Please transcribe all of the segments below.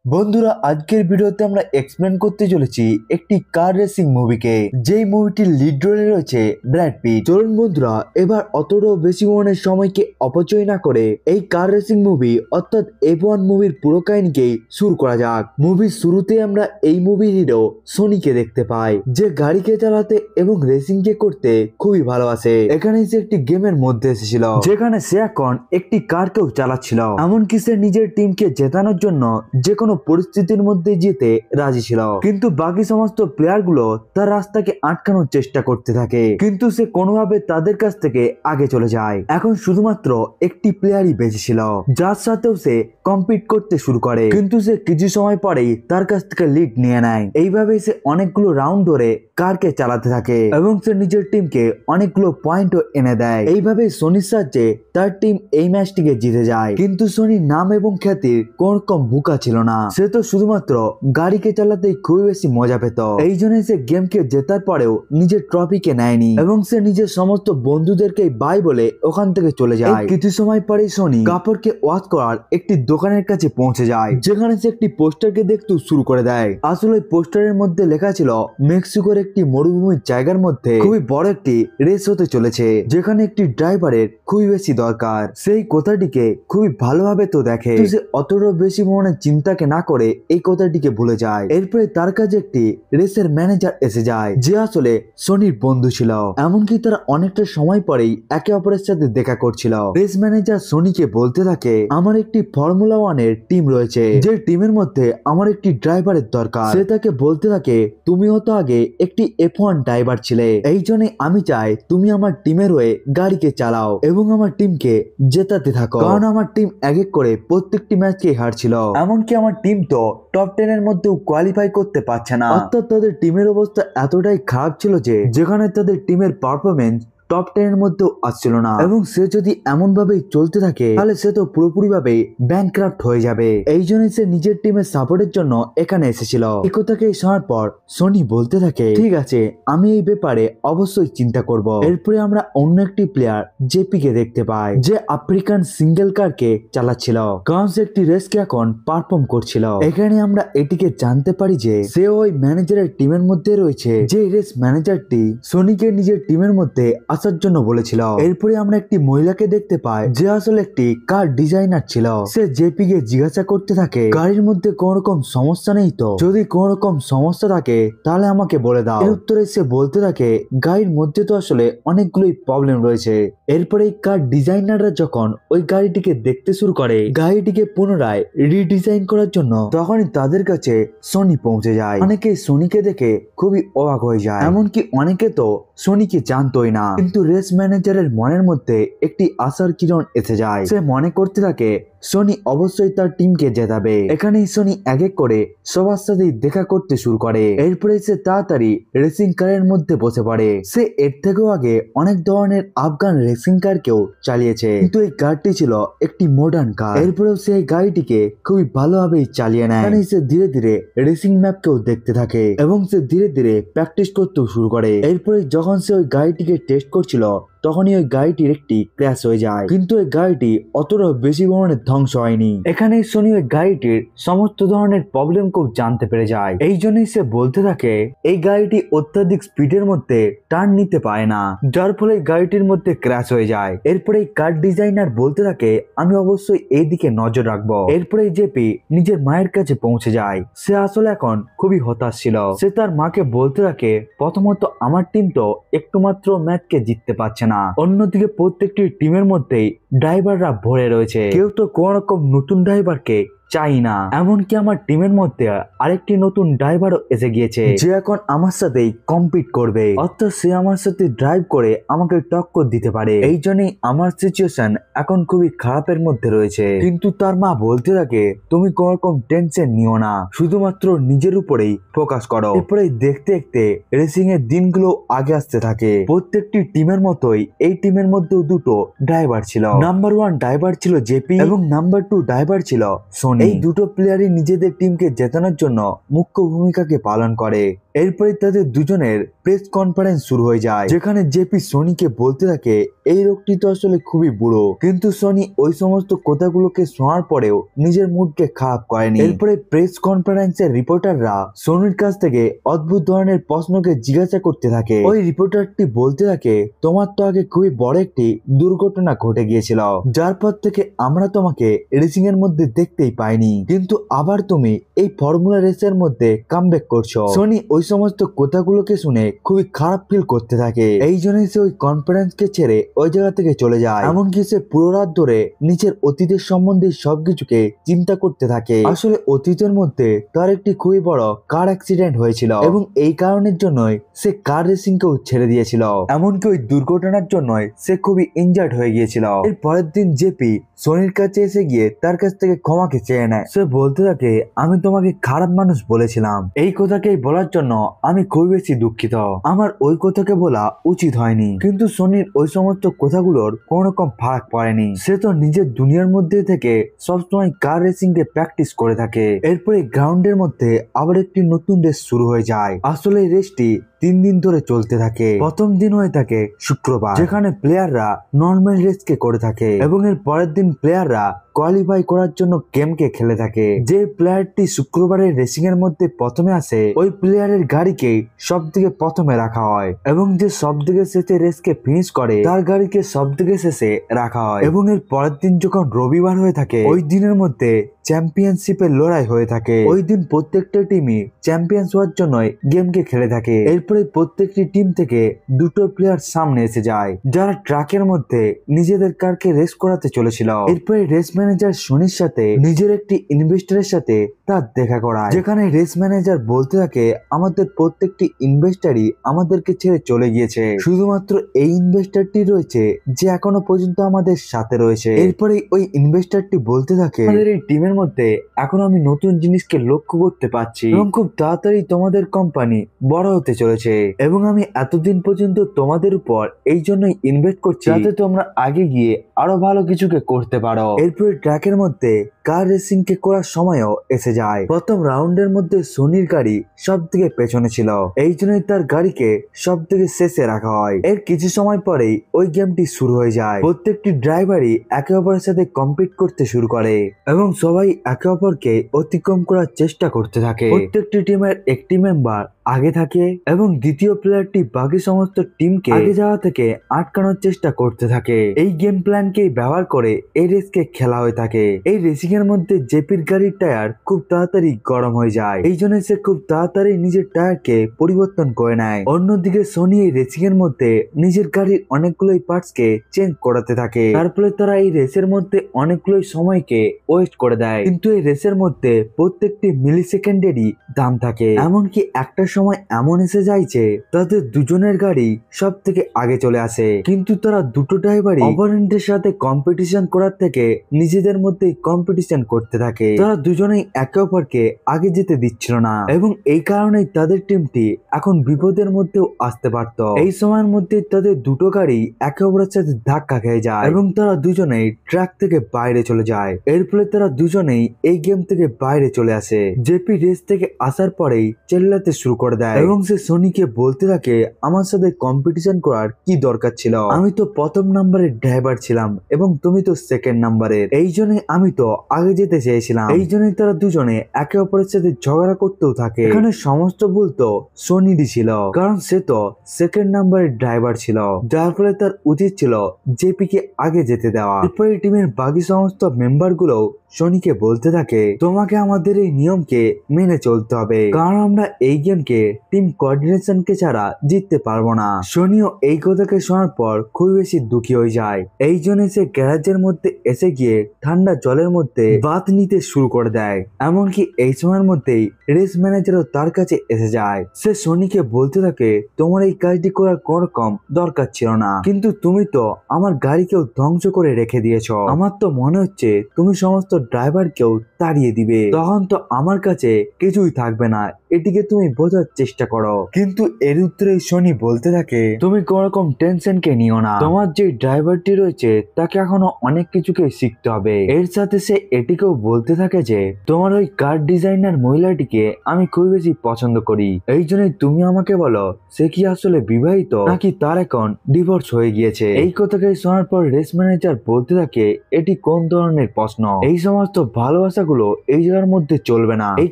বন্ধুরা আজকের ভিডিওতে আমরা এক্সপ্লেন করতে চলেছি একটি কার রেসিং মুভিকে, যেই মুভিটির লিড রোলে রয়েছে ব্র্যাড পিট। চলুন বন্ধুরা এবার অতটাও বেশি মনের সময়কে অপচয় না করে এই কার রেসিং মুভি অর্থাৎ F1 মুভির পুরো কাহিনীকে শুরু করা যাক। মুভির শুরুতে আমরা এই মুভির হিরো সনিকে দেখতে পাই, যে গাড়িকে চালাতে এবং রেসিং কে করতে খুবই ভালোবাসে। এখানে সে একটি গেমের মধ্যে এসেছিল যেখানে সে এখন একটি কারকেও চালাচ্ছিল, এমনকি সে নিজের টিমকে জেতানোর জন্য যে কোনো পরিস্থিতির মধ্যে যেতে রাজি ছিল। কিন্তু বাকি সমস্ত প্লেয়ার গুলো তার রাস্তাকে আটকানোর চেষ্টা করতে থাকে, কিন্তু সে কোনোভাবে তাদের কাছ থেকে আগে চলে যায়। এখন শুধুমাত্র একটি প্লেয়ারই বেঁচে ছিল, যার সাথেও সে কম্পিট করতে শুরু করে, কিন্তু সে কিছু সময় পরেই তার কাছ থেকে লিড নিয়ে নেয়। এইভাবে সে অনেকগুলো রাউন্ড ধরে কারকে চালাতে থাকে এবং সে নিজের টিমকে অনেকগুলো পয়েন্টও এনে দেয়। এইভাবে সনির সাহায্যে তার টিম এই ম্যাচটিকে জিতে যায়। কিন্তু সনির নাম এবং খ্যাতির কোন রকম বুকা ছিল না, সে তো শুধুমাত্র গাড়িকে চালাতেই খুবই বেশি মজা পেত। এই জন্য সে গেমকে জেতার পরেও নিজের ট্রফিকে নেয়নি এবং সে নিজের সমস্ত বন্ধুদেরকে বাই বলে ওখান থেকে চলে যায়। কিছু সময় পরেই সনি কাপড়কে ওয়াশ করার একটি দোকানের কাছে পৌঁছে যায়, যেখানে সে একটি পোস্টারকে দেখতে শুরু করে দেয়। আসলে পোস্টারের মধ্যে লেখা ছিল মেক্সিকোর একটি মরুভূমির জায়গার মধ্যে খুবই বড় একটি রেস হতে চলেছে, যেখানে একটি ড্রাইভারের খুবই বেশি দরকার। সেই কথাটিকে খুবই ভালোভাবে তো দেখে, সে অতটা বেশি মনে চিন্তাকে না করে এই কথাটিকে ভুলে যায়। এরপরে তার কাছে একটি রেসের ম্যানেজার এসে যায়, যে আসলে সনির বন্ধু ছিল। এমনকি তারা অনেকটা সময় পরেই একে অপরের সাথে দেখা করছিল। রেস ম্যানেজার সনিকে বলতে থাকে, আমার একটি ফর্মুলা 1 এর টিম রয়েছে, যে টিমের মধ্যে আমার একটি ড্রাইভারের দরকার। সে তাকে বলতে থাকে, তুমিও তো আগে একটি F1 ড্রাইভার ছিলে, এই জন্যই আমি চাই তুমি আমার টিমের হয়ে গাড়িকে চালাও এবং আমার টিমকে জেতাতে থাকো, কারণ আমার টিম এক এক করে প্রত্যেকটি ম্যাচকে হারছিল। এমনকি আমার টিম তো টপ 10 এর মধ্যেও কোয়ালিফাই করতে পারছে না। অর্থাৎ তাদের টিমের অবস্থা এতটাই খারাপ ছিল যে যেখানে তাদের টিমের পারফরমেন্স টপ 10 এর মধ্যেও আসছিল না। এবং সে যদি এমন ভাবেই চলতে থাকে তাহলে সে তো পুরোপুরি ভাবে ব্যাংকরাপ্ট হয়ে যাবে। এই জন্যই সে নিজের টিমের সাপোর্টের জন্য এখানে এসেছিল। এই কথাকে শোনার পর সনি বলতে থাকে, ঠিক আছে, আমি এই ব্যাপারে অবশ্যই চিন্তা করব। এরপরে আমরা অন্য একটি প্লেয়ার জেপি কে দেখতে পাই, যে আফ্রিকান সিঙ্গেল কারকে চালাচ্ছিল, কারণ সে একটি রেসকে এখন পারফর্ম করছিল। এখানে আমরা এটিকে জানতে পারি যে সে ওই ম্যানেজারের টিমের মধ্যে রয়েছে, যে রেস ম্যানেজারটি সনিকে নিজের টিমের মধ্যে আসার জন্য বলেছিল। এরপরে আমরা একটি মহিলাকে দেখতে পাই, যে আসলে একটি কার ডিজাইনার ছিল। সে জেপি কে জিজ্ঞাসা করতে থাকে, গাড়ির মধ্যে কোন রকম সমস্যা নেই তো? যদি কোন রকম সমস্যা থাকে তাহলে আমাকে বলে দাও। এর উত্তরে সে বলতে থাকে, গাড়ির মধ্যে তো আসলে অনেকগুলোই প্রবলেম রয়েছে। এরপরে এই কার ডিজাইনাররা যখন ওই গাড়িটিকে দেখতে শুরু করে, গাড়িটিকে পুনরায় রিডিজাইন করার জন্য, তখনই তাদের কাছে সনি পৌঁছে যায়। অনেকে সনিকে দেখে খুবই অবাক হয়ে যায়, এমনকি অনেকে তো সনিকে জানতোই না। কিন্তু রেস ম্যানেজারের মনের মধ্যে একটি আশার কিরণ এসে যায়। সে মনে করতে থাকে সনি অবশ্যই তার টিমকে জেতাবে। এখানেই সনি এক এক করে সবার সাথেই দেখা করতে শুরু করে। এরপরে সে তাড়াতাড়ি রেসিং কারের মধ্যে বসে পড়ে। সে এর থেকেও আগে অনেক ধরনের আফগান রেসিং কারকেও চালিয়েছে, কিন্তু এই কারটি ছিল একটি মডার্ন কার। এরপরেও সে গাড়িটিকে খুবই ভালোভাবেই চালিয়ে নেয়। এখানে সে ধীরে ধীরে রেসিং ম্যাপকেও দেখতে থাকে এবং সে ধীরে ধীরে প্র্যাকটিস করতেও শুরু করে। এরপরে যখন সে ওই গাড়িটিকে টেস্ট করছিল, তখনই ওই গাড়িটির একটি ক্র্যাশ হয়ে যায়, কিন্তু ওই গাড়িটি অতটা বেশি পরিমাণে ধ্বংস হয়নি। এখানেই সনি ওই গাড়িটির সমস্ত ধরনের প্রবলেম খুব জানতে পেরে যায়। এই জন্যই সে বলতে থাকে, এই গাড়িটি অত্যাধিক স্পিডের মধ্যে টার্ন নিতে পারে না, যার ফলে গাড়িটির মধ্যে ক্র্যাশ হয়ে যায়। এরপরে কার ডিজাইনার বলতে থাকে, আমি অবশ্যই এই দিকে নজর রাখবো। এরপরে জেপি নিজের মায়ের কাছে পৌঁছে যায়। সে আসলে এখন খুবই হতাশ ছিল। সে তার মাকে বলতে থাকে, প্রথমত আমার টিম তো একটু মাত্র ম্যাচকে জিততে পারছে না, অন্যদিকে প্রত্যেকটি টিমের মধ্যেই ড্রাইভাররা ভরে রয়েছে, কেউ তো কোন রকম নতুন ড্রাইভারকে চাই না। এমনকি আমার টিমের মধ্যে আরেকটি নতুন ড্রাইভারও এসে গিয়েছে, যে এখন আমার সাথেই কম্পিট করবে, অর্থাৎ সে আমার সাথে ড্রাইভ করে আমাকে টক্কর দিতে পারে। এই জন্যই আমার সিচুয়েশন এখন খুবই খারাপের মধ্যে রয়েছে। কিন্তু তার মা বলতে থাকে, তুমি কোন রকম টেনশন নিও না, শুধুমাত্র নিজের উপরেই ফোকাস করো। এরপরে দেখতে দেখতে রেসিং এর দিনগুলো আগে আসতে থাকে। প্রত্যেকটি টিমের মতোই এই টিমের মধ্যেও দুটো ড্রাইভার ছিল। নাম্বার 1 ড্রাইভার ছিল জেপি এবং নাম্বার 2 ড্রাইভার ছিল সনি। এই দুটো প্লেয়ারই নিজেদের টিমকে জেতানোর জন্য মুখ্য ভূমিকাকে পালন করে। এরপরে তাদের দুজনের প্রেস কনফারেন্স শুরু হয়ে যায়, যেখানে জেপি সনিকে বলতে থাকে এই লোকটি তো আসলে খুবই বুড়ো, কিন্তু সনি ওই সমস্ত কথাগুলোকে শোনার পরেও নিজের মুডকে খারাপ করেনি। এরপরে প্রেস কনফারেন্সের রিপোর্টাররা সনির কাছ থেকে অদ্ভুত ধরনের প্রশ্নকে জিজ্ঞাসা করতে থাকে। ওই রিপোর্টারটি বলতে থাকে তোমার তো আগে খুবই বড় একটি দুর্ঘটনা ঘটে গিয়েছিল, যার পর থেকে আমরা তোমাকে রেসিং এর মধ্যে দেখতেই পাইনি, কিন্তু আবার তুমি এই ফর্মুলা রেসের মধ্যে কামব্যাক করছো। সনি ওই সমস্ত কথাগুলোকে শুনে খুবই খারাপ ফিল করতে থাকে। এই জন্যই সে ওই কনফারেন্সকে ছেড়ে ওই জায়গা থেকে চলে যায়। এমনকি সে পুরো রাত ধরে নিজের অতীতের সম্বন্ধে সবকিছুকে চিন্তা করতে থাকে। আসলে অতীতের মধ্যে তার একটি খুবই বড় কার অ্যাক্সিডেন্ট হয়েছিল এবং এই কারণের জন্যই সে কার রেসিং কেও ছেড়ে দিয়েছিল। এমনকি ওই দুর্ঘটনার জন্যই সে খুবই ইনজার্ড হয়ে গিয়েছিল। এর পরের দিন জেপি সনির কাছে এসে গিয়ে তার কাছ থেকে ক্ষমাকে চেয়ে নেয়। সে বলতে থাকে আমি তোমাকে খারাপ মানুষ বলেছিলাম, এই কথাকেই বলার জন্য আমি খুবই বেশি দুঃখিত, আমার ওই কথাকে বলা উচিত হয়নি। কিন্তু সনির ওই সমস্ত কথাগুলোর কোন রকম ফারাক পড়েনি। সে তো নিজের দুনিয়ার মধ্যে থেকে সবসময় কার রেসিং কে প্র্যাকটিস করে থাকে। এরপরে গ্রাউন্ডের মধ্যে আবার একটি নতুন রেস শুরু হয়ে যায়। আসলে এই রেসটি 3 দিন ধরে চলতে থাকে। প্রথম দিন হয়ে থাকে শুক্রবার, যেখানে প্লেয়াররা নর্মাল রেস কে করে থাকে এবং এর পরের দিন প্লেয়াররা কোয়ালিফাই করার জন্য গেমকে খেলে থাকে। যে প্লেয়ারটি শুক্রবারের রেসিং এর মধ্যে প্রথমে আসে ওই প্লেয়ারের গাড়িকে সব থেকে প্রথমে রাখা হয় এবং যে সব থেকে শেষে রেসকে ফিনিশ করে তার গাড়িকে সব থেকে শেষে রাখা হয়। এবং এর পরের দিন যখন রবিবার হয়ে থাকে ওই দিনের মধ্যে চ্যাম্পিয়নশিপের লড়াই হয়ে থাকে। ওই দিন প্রত্যেকটা টিমই চ্যাম্পিয়ন্স হওয়ার জন্য গেমকে খেলে থাকে। এরপরে প্রত্যেকটি টিম থেকে দুটো প্লেয়ার সামনে এসে যায়, যারা ট্রাকের মধ্যে নিজেদের কারকে রেস করাতে চলেছিল। এরপরে রেস ম্যানেজার সনির সাথে নিজের একটি ইনভেস্টরের সাথে তার দেখা করায়, যেখানে রেস ম্যানেজার বলতে থাকে আমাদের প্রত্যেকটি ইনভেস্টারই আমাদেরকে ছেড়ে চলে গিয়েছে, শুধুমাত্র এই ইনভেস্টারটি রয়েছে যে এখনো পর্যন্ত আমাদের সাথে রয়েছে। এরপরে ওই ইনভেস্টারটি বলতে থাকে আমাদের এই টিমের মধ্যে এখন আমি নতুন জিনিসকে লক্ষ্য করতে পারছি এবং খুব তাড়াতাড়ি তোমাদের কোম্পানি বড় হতে চলেছে এবং আমি এতদিন পর্যন্ত তোমাদের উপর এই জন্যই ইনভেস্ট করছি যাতে তোমরা আগে গিয়ে আরো ভালো কিছুকে করতে পারো। এরপরে ট্র্যাকের মধ্যে কার রেসিং কে করার সময়ও এসে যায়। প্রথম রাউন্ডের মধ্যে সনির গাড়ি সব থেকে পেছনে ছিল, এই জন্যই তার গাড়িকে সব থেকে শেষে রাখা হয়। এর কিছু সময় পরেই ওই গেমটি শুরু হয়ে যায়। প্রত্যেকটি ড্রাইভারই একে অপরের সাথে কম্পিট করতে শুরু করে এবং সবাই একে অপরকে অতিক্রম করার চেষ্টা করতে থাকে। প্রত্যেকটি টিমের একটি মেম্বার আগে থাকে এবং দ্বিতীয় প্লেয়ারটি বাকি সমস্ত টিমকে আগে যাওয়া থেকে আটকানোর চেষ্টা করতে থাকে। এই গেম প্ল্যানকে ব্যবহার করে এই রেসকে খেলা হয়ে থাকে। এই রেসিং এর মধ্যে জেপির গাড়ির টায়ার খুব তাড়াতাড়ি গরম হয়ে যায়, এই জন্য সে খুব তাড়াতাড়ি নিজের টায়ারকে পরিবর্তন করে নেয়। অন্যদিকে সনি এই রেসিং এর মধ্যে নিজের গাড়ির অনেকগুলোই পার্টস কে চেঞ্জ করাতে থাকে, তার ফলে তারা এই রেসের মধ্যে অনেকগুলোই সময়কে ওয়েস্ট করে দেয়। কিন্তু এই রেসের মধ্যে প্রত্যেকটি মিলি সেকেন্ডেরই দাম থাকে। এমনকি একটা সময় এমন এসে যায় যে তাদের দুজনের গাড়ি সব থেকে আগে চলে আসে, কিন্তু তারা দুটো ড্রাইভারই অপোনেন্টের সাথে কম্পিটিশন করার থেকে নিজেদের মধ্যে কম্পিটিশন করতে থাকে। তারা দুজনেই একে অপরকে আগে যেতে দিচ্ছিল না এবং এই কারণেই তাদের টিমটি এখন বিপদের মধ্যেও আসতে পারত। এই সময়ের মধ্যে তাদের দুটো গাড়ি একে অপরের সাথে ধাক্কা খেয়ে যায় এবং তারা দুজনেই ট্র্যাক থেকে বাইরে চলে যায়। এর ফলে তারা দুজনেই এই গেম থেকে বাইরে চলে আসে। জেপি রেস থেকে আসার পরেই চেল্লাতে শুরু করে দেয় এবং সে সনিকে বলতে থাকে আমার সাথে কম্পিটিশন করার কি দরকার ছিল, আমি তো প্রথম নাম্বারের ড্রাইভার ছিলাম এবং তুমি তো সেকেন্ড নাম্বারের, এই জন্যই আমি তো আগে যেতে চেয়েছিলাম। এই জন্যই তারা দুজনে একে অপরের সাথে ঝগড়া করতেও থাকে। এখানে সমস্ত ভুল তো সনিরই ছিল, কারণ সে তো সেকেন্ড নাম্বারের ড্রাইভার ছিল, যার ফলে তার উচিত ছিল জেপি কে আগে যেতে দেওয়া। এরপরে টিমের বাকি সমস্ত মেম্বার গুলো সনিকে বলতে থাকে তোমাকে আমাদের এই নিয়মকে মেনে চলতে হবে, কারণ আমরা এই গেমকে টিম কোঅর্ডিনেশন কে ছাড়া জিততে পারবো না। সনিও এই কথাকে শোনার পর খুব বেশি দুঃখী হয়ে যায়। এই জন্য সে গ্যারাজের মধ্যে এসে গিয়ে ঠান্ডা জলের মধ্যে বাথ নিতে শুরু করে দেয়। এমনকি এই সময়ের মধ্যেই রেস ম্যানেজারও তার কাছে এসে যায়। সে সনিকে বলতে থাকে তোমার এই কাজটি করার কোন রকম দরকার ছিল না, কিন্তু তুমি তো আমার গাড়িকেও ধ্বংস করে রেখে দিয়েছ, আমার তো মনে হচ্ছে তুমি সমস্ত ড্রাইভারকেও তাড়িয়ে দিবে, তখন তো আমার কাছে কিছুই থাকবে না, এটিকে তুমি বোঝার চেষ্টা করো। কিন্তু এর উত্তরে সনি বলতে থাকে, তুমি কোন রকম টেনশন কে নিও না, তোমার যে ড্রাইভারটি রয়েছে তাকে এখনো অনেক কিছুকে শিখতে হবে। এর সাথে সে এটিকেও বলতে থাকে যে তোমার ওই কার ডিজাইনার মহিলাটিকে আমি খুব বেশি পছন্দ করি, এই জন্যই তুমি আমাকে বলো সে কি আসলে বিবাহিত নাকি তার এখন ডিভোর্স হয়ে গিয়েছে। এই কথাকে শোনার পর রেস ম্যানেজার বলতে থাকে, এটি কোন ধরনের প্রশ্ন, এই সমস্ত ভালোবাসাগুলো এই জায়গার মধ্যে চলবে না। এই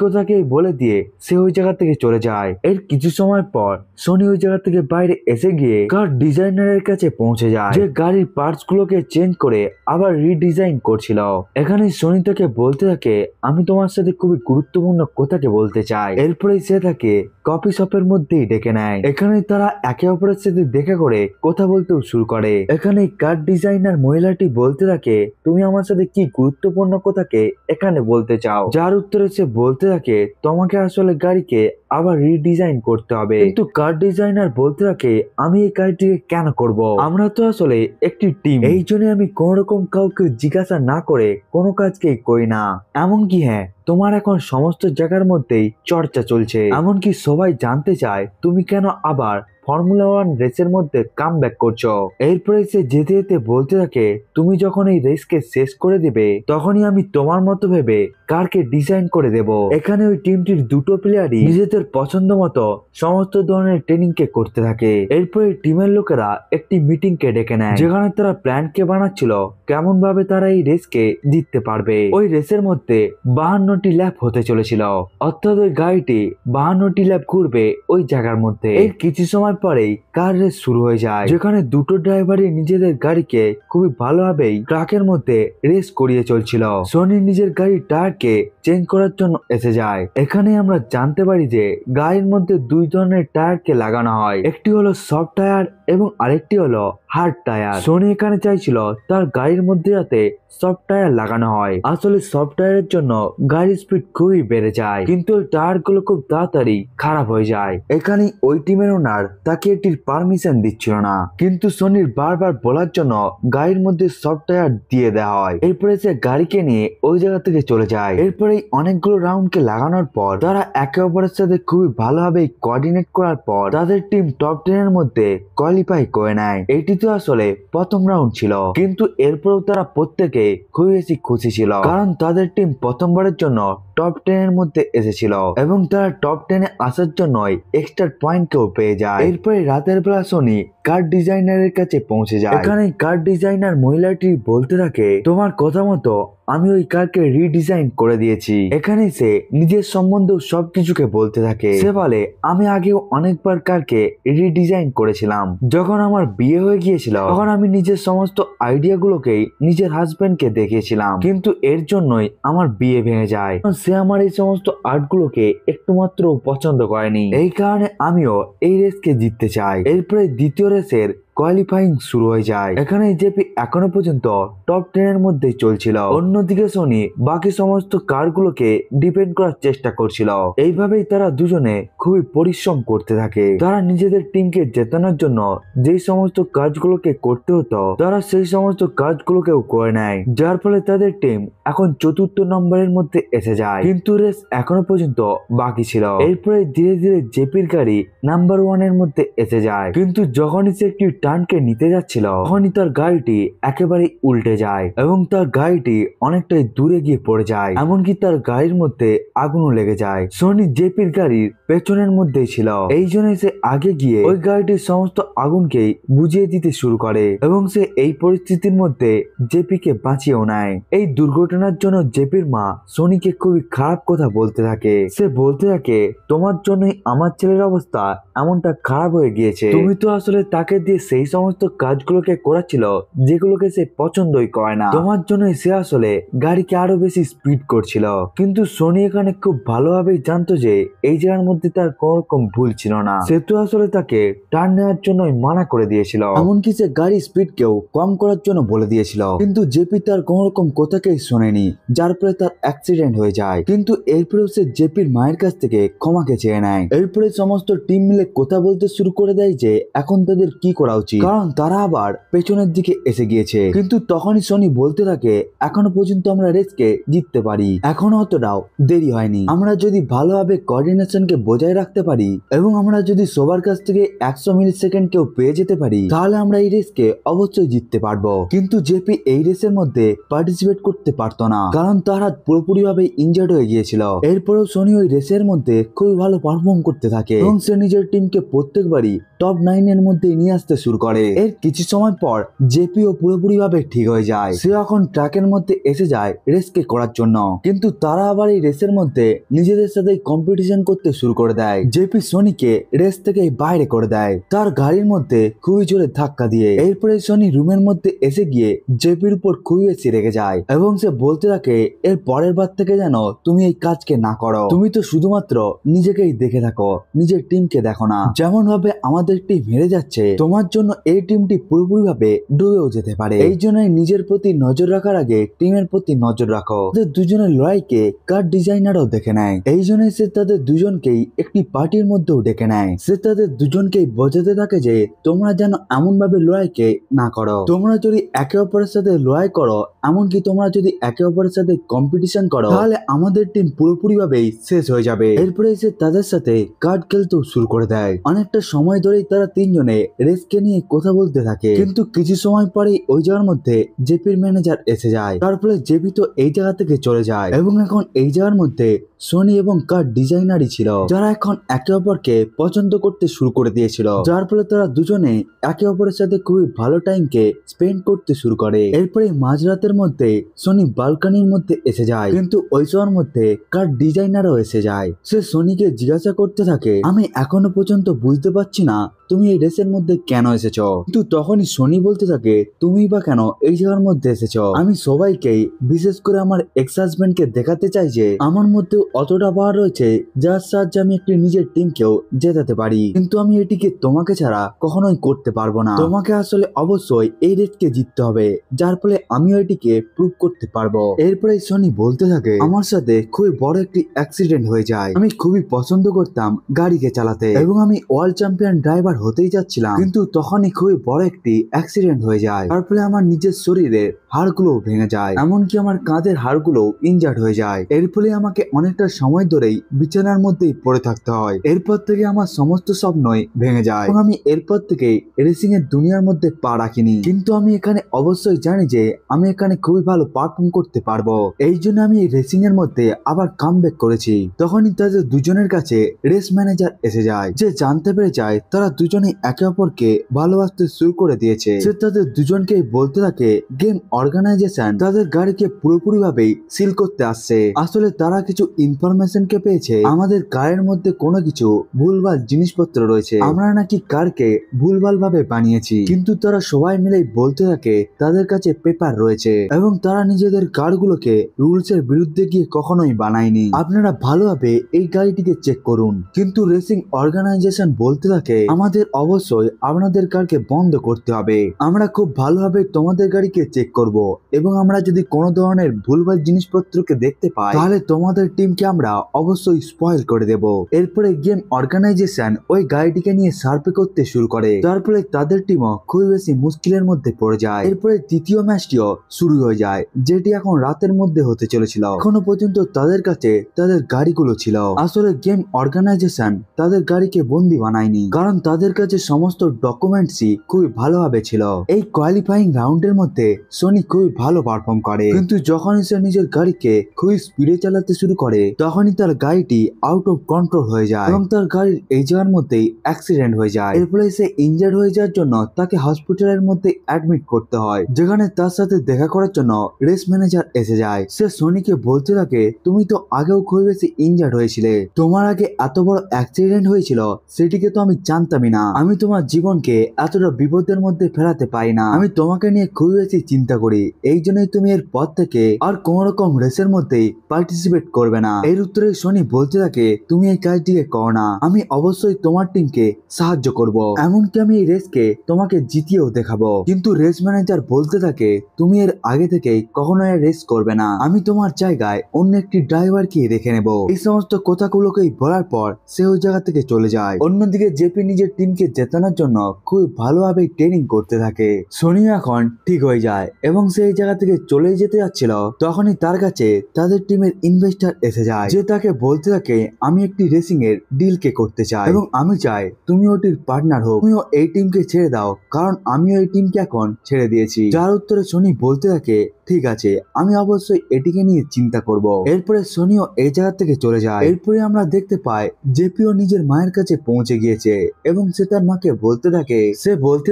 কথাকে বলে দিয়ে সে ওই জায়গা থেকে চলে যায়। এর কিছু সময় পর সনি ওই জায়গা থেকে বাইরে এসে গিয়ে কার ডিজাইনারের কাছে পৌঁছে যায়, যে গাড়ির পার্টস গুলোকে চেঞ্জ করে আবার রিডিজাইন করছিল। এখানে সনি তাকে বলতে থাকে, আমি তোমার সাথে খুবই গুরুত্বপূর্ণ কথাকে বলতে চাই। এরপরে সে তাকে কফি শপের মধ্যেই ডেকে নেয়। এখানে তারা একে অপরের সাথে দেখা করে কথা বলতেও শুরু করে। এখানে কার ডিজাইনার মহিলাটি বলতে থাকে, তুমি আমার সাথে কি গুরুত্বপূর্ণ কথাকে এখানে বলতে চাও, যার উত্তরে সে বলতে থাকে, তোমাকে আসলে গাড়িকে আবার রিডিজাইন করতে হবে। কিন্তু কার ডিজাইনার বলতে থাকে, আমি এই কাজটিকে কেন করব, আমরা তো আসলে একটি টিম, এই জন্য আমি কোন রকম কাউকে জিজ্ঞাসা না করে কোনো কাজকেই করি না। এমনকি হ্যাঁ, তোমার এখন সমস্ত জায়গার মধ্যেই চর্চা চলছে, এমনকি সবাই জানতে চায় তুমি কেন আবার ফর্মুলা 1 রেসের মধ্যে কাম ব্যাক করছো। এরপরে সে যেতে যেতে বলতে থাকে, তুমি যখন এই রেসকে শেষ করে দেবে তখনই আমি তোমার মতো ভেবে কারকে ডিজাইন করে দেব। এখানে ওই টিমটির দুটো প্লেয়ারই নিজেদের পছন্দ মতো সমস্ত ধরনের ট্রেনিং কে করতে থাকে। এরপরে টিমের লোকেরা একটি মিটিং কে ডেকে নেয়, যেখানে তারা প্ল্যান কে বানাচ্ছিল কেমন ভাবে তারা এই রেসকে জিততে পারবে। ওই রেসের মধ্যে 52টি ল্যাপ হতে চলেছিল, অর্থাৎ ওই গাড়িটি 52টি ল্যাপ ঘুরবে ওই জায়গার মধ্যে। এর কিছু সময় পরেই কার রেস শুরু হয়ে যায়, যেখানে দুটো ড্রাইভারই নিজেদের গাড়িকে খুবই ভালোভাবেই ট্রাকের মধ্যে রেস করিয়ে চলছিল। সনি নিজের গাড়ির টায়ারকে চেঞ্জ করার জন্য এসে যায়। এখানে আমরা জানতে পারি যে গাড়ির মধ্যে দুই ধরনের টায়ারকে লাগানো হয়, একটি হলো সফট টায়ার এবং আরেকটি হলো হার্ড টায়ার। সনি এখানে চাইছিল তার গাড়ির মধ্যে যাতে সফট টায়ার লাগানো হয়। আসলে সফট টায়ারের জন্য গাড়ির স্পিড খুবই বেড়ে যায়, কিন্তু ওই টায়ার গুলো খুব তাড়াতাড়ি খারাপ হয়ে যায়। এখানে ওই টিমের ওনার তাকে এটির পারমিশন দিচ্ছিল না, কিন্তু সনির বারবার বলার জন্য গাড়ির মধ্যে সফট টায়ার দিয়ে দেওয়া হয়। এরপরে সে গাড়িকে নিয়ে ওই জায়গা থেকে চলে যায়। এরপরে অনেকগুলো রাউন্ডকে লাগানোর পর তারা একে অপরের সাথে খুবই ভালোভাবে কোঅর্ডিনেট করার পর তাদের টিম টপ 10 এর মধ্যে কোয়ালিফাই করে নেয়। এটি তো আসলে প্রথম রাউন্ড ছিল, কিন্তু এরপরেও তারা প্রত্যেকে খুবই বেশি খুশি ছিল, কারণ তাদের টিম প্রথমবারের জন্য টপ 10 এর মধ্যে এসেছিল এবং তারা টপ 10 এ আসার জন্যই এক্সট্রা পয়েন্ট কেও পেয়ে যায়। এরপরে রাতের বেলা সনি কার ডিজাইনারের কাছে পৌঁছে যায়। এখানে কার ডিজাইনার মহিলাটি বলতে থাকে, তোমার কথা মতো আমি ওই কারকে রিডিজাইন করে দিয়েছি। এখানে সে নিজের সম্বন্ধে সবকিছুকে বলতে থাকে। সে বলে, আমি আগেও অনেকবার কারকে রিডিজাইন করেছিলাম। যখন আমার বিয়ে হয়ে গিয়েছিল তখন আমি নিজের সমস্ত আইডিয়া গুলোকেই নিজের হাজবেন্ডকে দেখিয়েছিলাম, কিন্তু এর জন্যই আমার বিয়ে ভেঙে যায়। সে আমার এই সমস্ত আর্ট গুলোকে একটু মাত্র পছন্দ করেনি, এই কারণে আমিও এই রেসকে জিততে চাই। এরপরে দ্বিতীয় রেসের কোয়ালিফাইং শুরু হয়ে যায়। এখানে জেপি এখনো পর্যন্ত টপ 10 এর মধ্যে চলছিল, অন্যদিকে সনি বাকি সমস্ত কারগুলোকে ডিফেন্ড করার চেষ্টা করছিল। এইভাবেই তারা দুজনে খুবই পরিশ্রম করতে থাকে। তারা নিজেদের টিমকে জেতানোর জন্য যেই সমস্ত কাজগুলোকে করতে হতো তারা সেই সমস্ত কাজগুলোকেও করে নেয়, যার ফলে তাদের টিম এখন 4র্থ নম্বরের মধ্যে এসে যায়। কিন্তু রেস এখনো পর্যন্ত বাকি ছিল। এরপরে ধীরে ধীরে জেপির গাড়ি নাম্বার 1 এর মধ্যে এসে যায়, কিন্তু যখনই সে একটি টার্নকে নিতে যাচ্ছিল তখনই তার গাড়িটি একেবারে উল্টে যায় এবং তার গাড়িটি অনেকটাই দূরে গিয়ে পড়ে যায়। এমনকি তার গাড়ির মধ্যে আগুনও লেগে যায়। সনি জেপির গাড়ির পেছনের মধ্যেই ছিল, এই জন্য সে আগে গিয়ে ওই গাড়িটির সমস্ত আগুনকেই বুঝিয়ে দিতে শুরু করে এবং সে এই পরিস্থিতির মধ্যে জেপিকে বাঁচিয়েও নেয়। এই দুর্ঘটনার জন্য জেপির মা সনিকে খুবই খারাপ কথা বলতে থাকে। সে বলতে থাকে, তোমার জন্যই আমার ছেলের অবস্থা এমনটা খারাপ হয়ে গিয়েছে। তুমি তো আসলে তাকে দিয়ে সেই সমস্ত কাজগুলোকে করাচ্ছিল যেগুলোকে সে পছন্দই করে না। তোমার জন্য সে আসলে গাড়িকে আরো বেশি স্পিড করছিল। কিন্তু সনি এখানে খুব ভালোভাবেই জানতো যে এই জায়গার মধ্যে তার কোন রকম ভুল ছিল না। সে তো আসলে তাকে টার্ন নেওয়ার জন্য মানা করে দিয়েছিল, এমনকি সে গাড়ির স্পিড কেও কম করার জন্য বলে দিয়েছিল। কিন্তু জেপি তার কোন রকম কথাকেই শোনেনি, যার ফলে তার অ্যাক্সিডেন্ট হয়ে যায়। কিন্তু এরপরেও সে জেপির মায়ের কাছ থেকে ক্ষমাকে চেয়ে নেয়। এরপরে সমস্ত টিম মিলে কথা বলতে শুরু করে দেয় যে এখন তাদের কি করা উচিত, কারণ তারা আবার পেছনের দিকে এসে গিয়েছে। কিন্তু তখনই সনি বলতে থাকে এখনো পর্যন্ত আমরা রেসকে জিততে পারি, এখনো অতটাও দেরি হয়নি। আমরা যদি ভালোভাবে কোঅর্ডিনেশনকে বজায় রাখতে পারি এবং আমরা যদি সবার কাছ থেকে 100 মিলি সেকেন্ড কেউ পেয়ে যেতে পারি, তাহলে আমরা এই রেসকে অবশ্যই জিততে পারবো। কিন্তু জেপি এই রেসের মধ্যে পার্টিসিপেট করতে পারতো না, কারণ তার হাত পুরোপুরি ভাবে ইনজার্ড হয়ে গিয়েছিল। এরপরেও সনি ওই রেসের মধ্যে খুবই ভালো পারফর্ম করতে থাকে এবং সে নিজের টিমকে প্রত্যেকবারই টপ 9 এর মধ্যে নিয়ে আসতে শুরু করে। এর কিছু সময় পর জেপিও পুরোপুরি ভাবে ঠিক হয়ে যায়। সে এখন ট্র্যাকের মধ্যে এসে যায় রেসকে করার জন্য, কিন্তু তারা আবার এই রেসের মধ্যে নিজেদের সাথে কম্পিটিশন করতে শুরু করে দেয়। জেপি সনিকে রেস থেকে বাইরে করে দেয় তার গাড়ির মধ্যে খুবই জোরে ধাক্কা দিয়ে। এরপরে সনি রুমের মধ্যে এসে গিয়ে জেপির উপর খুবই বেশি রেগে যায় এবং সে বলতে থাকে এর পরের বার থেকে যেন তুমি এই কাজকে না করো। তুমি তো শুধুমাত্র নিজেকেই দেখে থাকো, নিজের টিমকে দেখো না। যেমন ভাবে আমাদের টিম হেরে যাচ্ছে, তোমার জন্য এই টিমটি পুরোপুরি ভাবে ডুবেও যেতে পারে। এই জন্যই নিজের প্রতি নজর রাখার আগে টিমের প্রতি নজর রাখো। তাদের দুজনের লড়াইকে কার ডিজাইনারও দেখে নেয়। এই জন্যই সে তাদের দুজনকেই একটি পার্টির মধ্যেও ডেকে নেয়। সে তাদের দুজনকেই বোঝাতে থাকে যে তোমরা যেন এমন ভাবে লড়াইকে না করো। তোমরা যদি একে অপরের সাথে লড়াই করো, এমনকি তোমরা যদি একে অপরের সাথে কম্পিটিশন করো, তাহলে আমাদের টিম পুরোপুরি ভাবেই শেষ হয়ে যাবে। এরপরে সে তাদের সাথে কার্ড খেলতেও শুরু করে দেয়। অনেকটা সময় ধরেই তারা তিনজনে রেসকে নিয়ে কথা বলতে থাকে, কিন্তু কিছু সময় পরে ওই জায়গার মধ্যে জেপির ম্যানেজার এসে যায়। তার ফলে জেপি তো এই জায়গা থেকে চলে যায় এবং এখন এই জায়গার মধ্যে সনি এবং কার ডিজাইনারই ছিল, যারা এখন একে অপরকে পছন্দ করতে শুরু করে দিয়েছিল, যার ফলে তারা দুজনে একে অপরের সাথে খুবই ভালো টাইমকে স্পেন্ড করতে শুরু করে। এরপরে মাঝরাতের মধ্যে সনি বালকানির মধ্যে এসে যায়, কিন্তু ওই সময়ের মধ্যে কার ডিজাইনারও এসে যায়। সে সনিকে জিজ্ঞাসা করতে থাকে আমি এখনো পর্যন্ত বুঝতে পারছি না তুমি এই রেসের মধ্যে কেন এসেছো। কিন্তু তখনই সনি বলতে থাকে তুমি বা কেন এই জায়গার মধ্যে এসেছো। আমি সবাইকেই, বিশেষ করে আমার এক্স হাজবেন্ডকে দেখাতে চাই যে আমার মধ্যে অতটা পাওয়ার রয়েছে যার সাহায্যে আমি একটি নিজের টিমকেও জেতাতে পারি, কিন্তু আমি এটিকে তোমাকে ছাড়া কখনোই করতে পারবো না। তোমাকে আসলে অবশ্যই এই রেসকে জিততে হবে, যার ফলে আমিও এটিকে প্রুভ করতে পারবো। এরপরে সনি বলতে থাকে আমার সাথে খুবই বড় একটি অ্যাক্সিডেন্ট হয়ে যায়। আমি খুবই পছন্দ করতাম গাড়িকে চালাতে এবং আমি ওয়ার্ল্ড চ্যাম্পিয়ন ড্রাইভার হতেই যাচ্ছিলাম, কিন্তু তখনই খুবই বড় একটি অ্যাক্সিডেন্ট হয়ে যায়। তার ফলে আমার নিজের শরীরের হাড়গুলো ভেঙে যায়, এমনকি আমার কাঁধের হাড়গুলো ইনজার্ড হয়ে যায়। এর ফলে আমাকে অনেকটা সময় ধরেই বিছানার মধ্যেই পড়ে থাকতে হয়। এরপর থেকে আমার সমস্ত স্বপ্নই ভেঙে যায় এবং আমি এরপর থেকে রেসিং এর দুনিয়ার মধ্যে পা রাখিনি। কিন্তু আমি এখানে অবশ্যই জানি যে আমি এখানে খুবই ভালো পারফর্ম করতে পারবো, এই জন্য আমি রেসিং এর মধ্যে আবার কামব্যাক করেছি। তখনই তাদের দুজনের কাছে রেস ম্যানেজার এসে যায়, যে জানতে পেরে যায় তারা দুজনেই একে অপরকে ভালোবাসতে শুরু করে দিয়েছে। সে তাদের দুজনকে বলতে থাকে গেম অর্গানাইজেশন তাদের গাড়িকে পুরোপুরি ভাবেই সিল করতে আসছে। আসলে তারা কিছু ইনফরমেশন কে পেয়েছে আমাদের কারের মধ্যে কোনো কিছু ভুলভাল জিনিসপত্র রয়েছে, আমরা নাকি কারকে ভুলভাল ভাবে বানিয়েছি। কিন্তু তারা সবাই মিলে বলতে থাকে তাদের কাছে পেপার রয়েছে এবং তারা নিজেদের কারগুলোকে রুলস এর বিরুদ্ধে গিয়ে কখনোই বানায়নি। আপনারা ভালোভাবে এই গাড়িটিকে চেক করুন। কিন্তু রেসিং অর্গানাইজেশন বলতে থাকে আমাদের অবশ্যই আপনাদের কারকে বন্ধ করতে হবে। আমরা খুব ভালোভাবে তোমাদের গাড়িকে চেক করব এবং আমরা যদি কোনো ধরনের ভুলভাল জিনিসপত্রকে দেখতে পাই তাহলে তোমাদের টিমকে আমরা অবশ্যই স্পয়েল করে দেব। এরপরে গেম অর্গানাইজেশন ওই গাড়িটিকে নিয়ে সার্ভে করতে শুরু করে, যার ফলে তাদের টিমও খুবই বেশি মুশকিলের মধ্যে পড়ে যায়। এরপরে তৃতীয় ম্যাচটিও শুরু হয়ে যায়, যেটি এখন রাতের মধ্যে হতে চলেছিল। এখনো পর্যন্ত তাদের কাছে তাদের গাড়িগুলো ছিল। আসলে গেম অর্গানাইজেশন তাদের গাড়িকে বন্দি বানায়নি, কারণ তাদের কাছে সমস্ত ডকুমেন্টসই খুবই ভালোভাবে ছিল। এই কোয়ালিফাইং রাউন্ডের মধ্যে সনি খুবই ভালো পারফর্ম করে, কিন্তু যখনই সে নিজের গাড়িকে খুবই স্পিডে চালাতে শুরু করে তখনই তার গাড়িটি আউট অফ কন্ট্রোল হয়ে যায় এবং তার গাড়ির এই জায়গার মধ্যেই অ্যাক্সিডেন্ট হয়ে যায়। এর ফলে সে ইনজার্ড হয়ে যাওয়ার জন্য তাকে হসপিটালের মধ্যে অ্যাডমিট করতে হয়, যেখানে তার সাথে দেখা করার জন্য রেস ম্যানেজার এসে যায়। সে সনিকে বলতে থাকে তুমি তো আগেও খুবই বেশি ইনজার্ড হয়েছিলে, তোমার আগে এত বড় অ্যাক্সিডেন্ট হয়েছিল সেটিকে তো আমি জানতামই না। আমি তোমার জীবনকে এতটা বিপদের মধ্যে ফেরাতে পারি না, আমি তোমাকে নিয়ে খুবই বেশি চিন্তা করি, এই জন্যই তুমি এর পর থেকে আর কোন রকম রেসের মধ্যেই পার্টিসিপেট করবে না। এর উত্তরে সনি বলতে থাকে তুমি এই কাজটিকে করো না, আমি অবশ্যই তোমার টিমকে সাহায্য করব, এমনকি আমি এই রেসকে তোমাকে জিতিয়েও দেখাবো। কিন্তু রেস ম্যানেজার বলতে থাকে তুমি এর আগে থেকেই কখনো এর রেস করবে না, আমি তোমার জায়গায় অন্য একটি ড্রাইভারকে রেখে নেব। এই সমস্ত কথাগুলোকেই বলার পর সে ওই জায়গা থেকে চলে যায়। অন্যদিকে জেপি নিজের টিমকে জেতানোর জন্য খুব ভালোভাবে ট্রেনিং করতে থাকে। সোনি এখন ঠিক হয়ে যায় এবং সে এই জায়গা থেকে চলে যেতে যাচ্ছিল, তখনই তার কাছে তাদের টিমের ইনভেস্টর এসে যায়, যে তাকে বলতে থাকে আমি একটি রেসিং এর ডিল কে করতে চাই এবং আমি চাই তুমি ওটির পার্টনার হোক, তুমিও এই টিমকে ছেড়ে দাও কারণ আমিও এই টিমকে এখন ছেড়ে দিয়েছি। যার উত্তরে সোনি বলতে থাকে ঠিক আছে, আমি অবশ্যই এটিকে নিয়ে চিন্তা করব। এরপরে সোনিও এই জায়গা থেকে চলে যায়। এরপরে আমরা দেখতে পাই জেপিও নিজের মায়ের কাছে পৌঁছে গিয়েছে এবং সে তার মাকে বলতে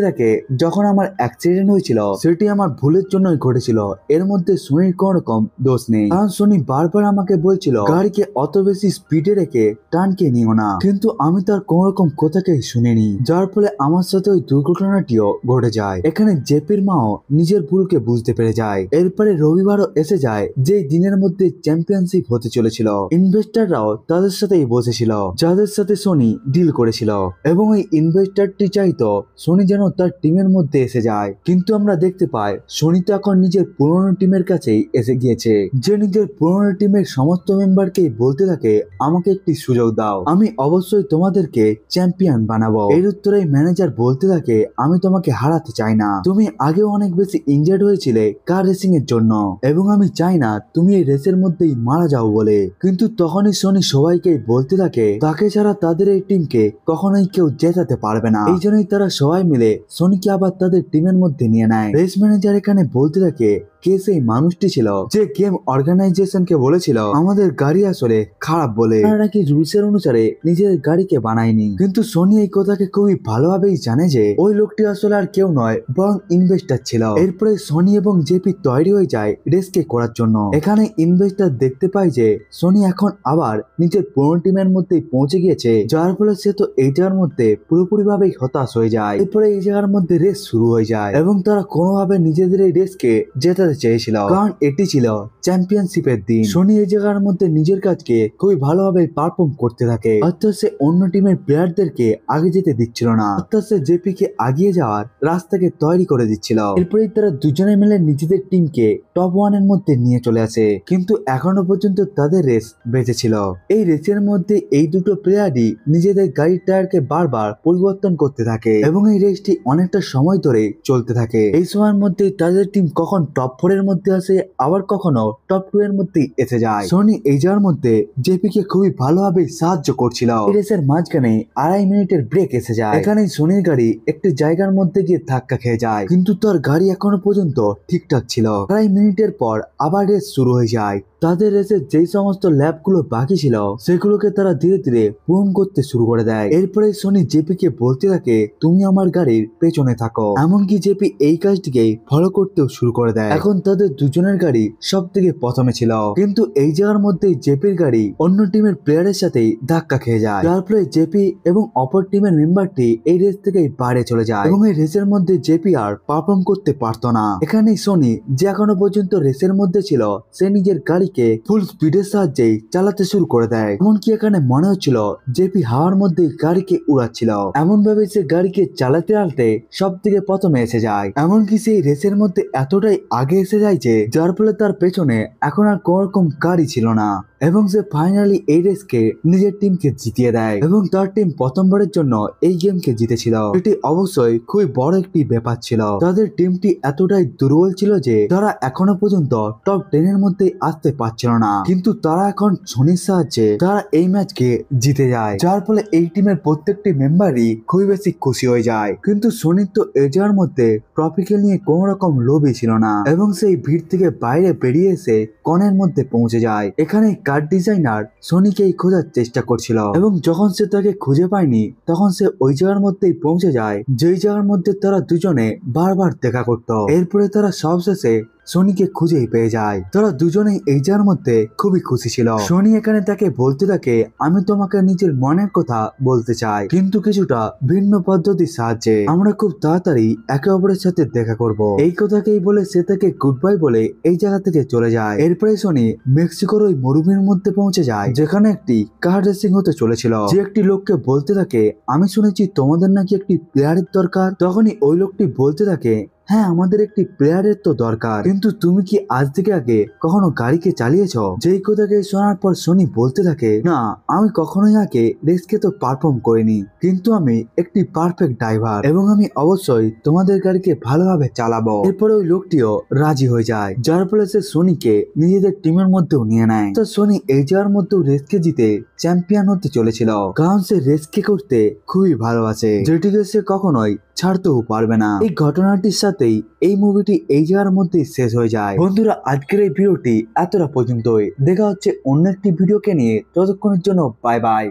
থাকে যখন আমার অ্যাক্সিডেন্ট হয়েছিল সেটি আমার ভুলের জন্যই ঘটেছিল, এর মধ্যে সোনির কোন রকম দোষ নেই, কারণ সোনি বারবার আমাকে বলছিল গাড়িকে অত বেশি স্পিডে রেখে টানকে নিও না, কিন্তু আমি তার কোন রকম কথাকে শুনিনি, যার ফলে আমার সাথে ওই দুর্ঘটনাটিও ঘটে যায়। এখানে জেপির মাও নিজের ভুলকে বুঝতে পেরে যায়। এরপরে রবিবারও এসে যায়, যে দিনের মধ্যে চ্যাম্পিয়নশিপ হতে চলেছিল। ইনভেস্টররাও তাদের সাথেই বসেছিল যাদের সাথে সোনি ডিল করেছিল এবং ওই ইনভেস্টরটি চাইতো সোনি যেন তার টিমের মধ্যে এসে যায়, কিন্তু আমরা দেখতে পাই সোনি তো এখন নিজের পুরনো টিমের কাছেই এসে গিয়েছে, যে নিজের পুরনো টিমের সমস্ত মেম্বারকেই বলতে থাকে আমাকে একটি সুযোগ দাও, আমি অবশ্যই তোমাদেরকে চ্যাম্পিয়ন বানাবো। এর উত্তরে ম্যানেজার বলতে থাকে আমি তোমাকে হারাতে চাই না, তুমি আগেও অনেক বেশি ইনজার্ড হয়েছিলে কার রেসিং এর জন্য এবং আমি চাই না তুমি এই রেসের মধ্যেই মারা যাও বলে, কিন্তু তখনই সোনি সবাইকে বলতে থাকে তাকে ছাড়া তাদের এই টিমকে কখনোই কেউ জেতাতে পারবে না। এই জন্যই তারা সবাই মিলে সোনিকে আবার তাদের টিমের মধ্যে নিয়ে নেয়। রেস ম্যানেজার এখানে বলতে থাকে কে সেই মানুষটি ছিল যে গেম অর্গানাইজেশনকে বলেছিল আমাদের গাড়ি আসলে খারাপ বলে, তারা নাকি রুলস এর অনুসারে নিজের গাড়িকে বানায়নি, কিন্তু সোনি এই কথাকে খুবই ভালোভাবেই জানে যে ওই লোকটি আসলে আর কেউ নয় বরং ইনভেস্টর ছিল। এরপরে সোনি এবং জেপি তৈরি হয়ে যায় রেসকে করার জন্য। এখানে ইনভেস্টর দেখতে পায় যে সোনি এখন আবার নিজের পুরনো টিমের মধ্যেই পৌঁছে গিয়েছে, যার ফলে সে তো এই জায়গার মধ্যে পুরোপুরি ভাবেই হতাশ হয়ে যায়। এরপরে এই জায়গার মধ্যে রেস শুরু হয়ে যায় এবং তারা কোনোভাবে নিজেদের এই রেসকে জেতাতে চেয়েছিল, কারণ এটি ছিল চ্যাম্পিয়নশিপের দিন। সোনি এই জায়গার মধ্যে নিজের কাজকে খুবই ভালোভাবে পারফর্ম করতে থাকে, অর্থাৎ সে অন্য টিমের প্লেয়ারদেরকে আগে যেতে দিচ্ছিল না, অর্থাৎ সে জেপি কে আগিয়ে যাওয়ার রাস্তাকে তৈরি করে দিচ্ছিল। এরপরে তারা দুজনে মিলে নিজেদের টিমকে টপ 1 এর মধ্যে নিয়ে চলে আসে, কিন্তু এখনো পর্যন্ত তাদের রেস বেঁচে ছিল। এই রেসের মধ্যে এই দুটো প্লেয়ারই নিজেদের গাড়ির টায়ারকে বারবার পরিবর্তন করতে থাকে এবং এই রেসটি অনেকটা সময় ধরে চলতে থাকে। এই সময়ের মধ্যে তাদের টিম কখন টপ 4 এর মধ্যে আসে আবার কখনো টপ 2 এর মধ্যে এসে যায়। সোনি এই জায়গার মধ্যে জেপি কে খুবই ভালোভাবে সাহায্য করছিল। এই রেসের মাঝখানে 2.5 মিনিটের ব্রেক এসে যায়। এখানে সোনির গাড়ি একটি জায়গার মধ্যে গিয়ে ধাক্কা খেয়ে যায়, কিন্তু তার গাড়ি এখনো পর্যন্ত ঠিকঠাক ছিল। 2.5 মিনিটের পর আবার রেস শুরু হয়ে যায়। তাদের রেসের যেই সমস্ত ল্যাবগুলো বাকি ছিল সেগুলোকে তারা ধীরে ধীরে পূরণ করতে শুরু করে দেয়। এরপরে সোনি জেপি কে বলতে থাকে তুমি আমার গাড়ির পেছনে থাকো, এমনকি জেপি এই কাজটিকে ফলো করতেও শুরু করে দেয়। এখন তাদের দুজনের গাড়ি সব থেকে প্রথমে ছিল, কিন্তু এই জায়গার মধ্যে জেপির গাড়ি অন্য টিমের প্লেয়ারের সাথে ধাক্কা খেয়ে যায়, যার ফলে জেপি এবং অপর টিমের মেম্বারটি এই রেস থেকে বাইরে চলে যায় এবং এই রেসের মধ্যে জেপি আর পারফর্ম করতে পারতো না। এখানে সোনি যে এখনো পর্যন্ত রেসের মধ্যে ছিল সে নিজের গাড়িকে ফুল স্পিডের সাহায্যে চালাতে শুরু করে দেয়, এমনকি এখানে মনে হচ্ছিল জেপি হাওয়ার মধ্যে গাড়িকে উড়াচ্ছিল। এমন ভাবে সে গাড়িকে চালাতে চালাতে সব থেকে প্রথমে এসে যায়, এমনকি সেই রেসের মধ্যে এতটাই আগে এসে যায় যে যার ফলে তার পেছনে এখন আর কোন রকম গাড়ি ছিল না এবং সে ফাইনালি এই রেসকে নিজের টিমকে জিতিয়ে দেয় এবং তার টিম প্রথমবারের জন্য এই গেমকে জিতেছিল। এটি অবশ্যই খুবই বড় একটি ব্যাপার ছিল। তাদের টিমটি এতটাই দুর্বল ছিল যে তারা এখনো পর্যন্ত টপ 10 এর মধ্যে আসতে পারছিল না, কিন্তু তারা এখন সোনির সাহায্যে তারা এই ম্যাচকে জিতে যায়, যার ফলে এই টিমের প্রত্যেকটি মেম্বারই খুবই বেশি খুশি হয়ে যায়। কিন্তু সোনির তো এই জায়গার মধ্যে ট্রফিকে নিয়ে কোন রকম লোভই ছিল না এবং সেই ভিড় থেকে বাইরে বেরিয়ে এসে কনের মধ্যে পৌঁছে যায়। এখানে কার ডিজাইনার সোনিকেই খোঁজার চেষ্টা করছিল এবং যখন সে তাকে খুঁজে পায়নি তখন সে ওই জায়গার মধ্যেই পৌঁছে যায় যেই জায়গার মধ্যে তারা দুজনে বারবার দেখা করত। এরপরে তারা সবশেষে সোনিকে খুঁজেই পেয়ে যায়। তারা দুজনেই এই জায়গার মধ্যে খুবই খুশি ছিল। সোনি এখানে তাকে বলতে থাকে আমি তোমাকে নিজের মনের কথা বলতে চাই, কিন্তু কিছুটা ভিন্ন পদ্ধতির সাহায্যে। আমরা খুব তাড়াতাড়ি একে অপরের সাথে দেখা করব। এই কথাকেই বলে সে তাকে গুড বাই বলে এই জায়গা থেকে চলে যায়। এরপরে সোনি মেক্সিকোর ওই মরুভূমির মধ্যে পৌঁছে যায় যেখানে একটি কার রেসিং হতে চলেছিল। যে একটি লোককে বলতে থাকে আমি শুনেছি তোমাদের নাকি একটি প্লেয়ারের দরকার। তখনই ওই লোকটি বলতে থাকে হ্যাঁ, আমাদের একটি প্লেয়ারের তো দরকার, কিন্তু তুমি কি আজ থেকে আগে কখনো গাড়িকে চালিয়েছো? যেই কথাকে শোনার পর সনি বলতে থাকে, না আমি কখনোই আগে রেসকে তো পারফর্ম করিনি, কিন্তু আমি একটি পারফেক্ট ড্রাইভার এবং আমি অবশ্যই তোমাদের গাড়িকে ভালোভাবে চালাবো। এরপরে ওই লোকটিও রাজি হয়ে যায়, যার ফলে সে সনিকে নিজেদের টিমের মধ্যেও নিয়ে নেয়। তো সনি এই যাওয়ার মধ্যেও রেসকে জিতে চ্যাম্পিয়ন হতে চলেছিল, কারণ সে রেসকে করতে খুবই ভালোবাসে, যেটিকে সে কখনোই ছাড়তেও পারবে না। এই ঘটনাটির সাথেই এই মুভিটি এই জায়গার মধ্যেই শেষ হয়ে যায়। বন্ধুরা, আজকের এই ভিডিওটি এতটা পর্যন্তই। দেখা হচ্ছে অন্য একটি ভিডিওকে নিয়ে, ততক্ষণের জন্য বাই বাই।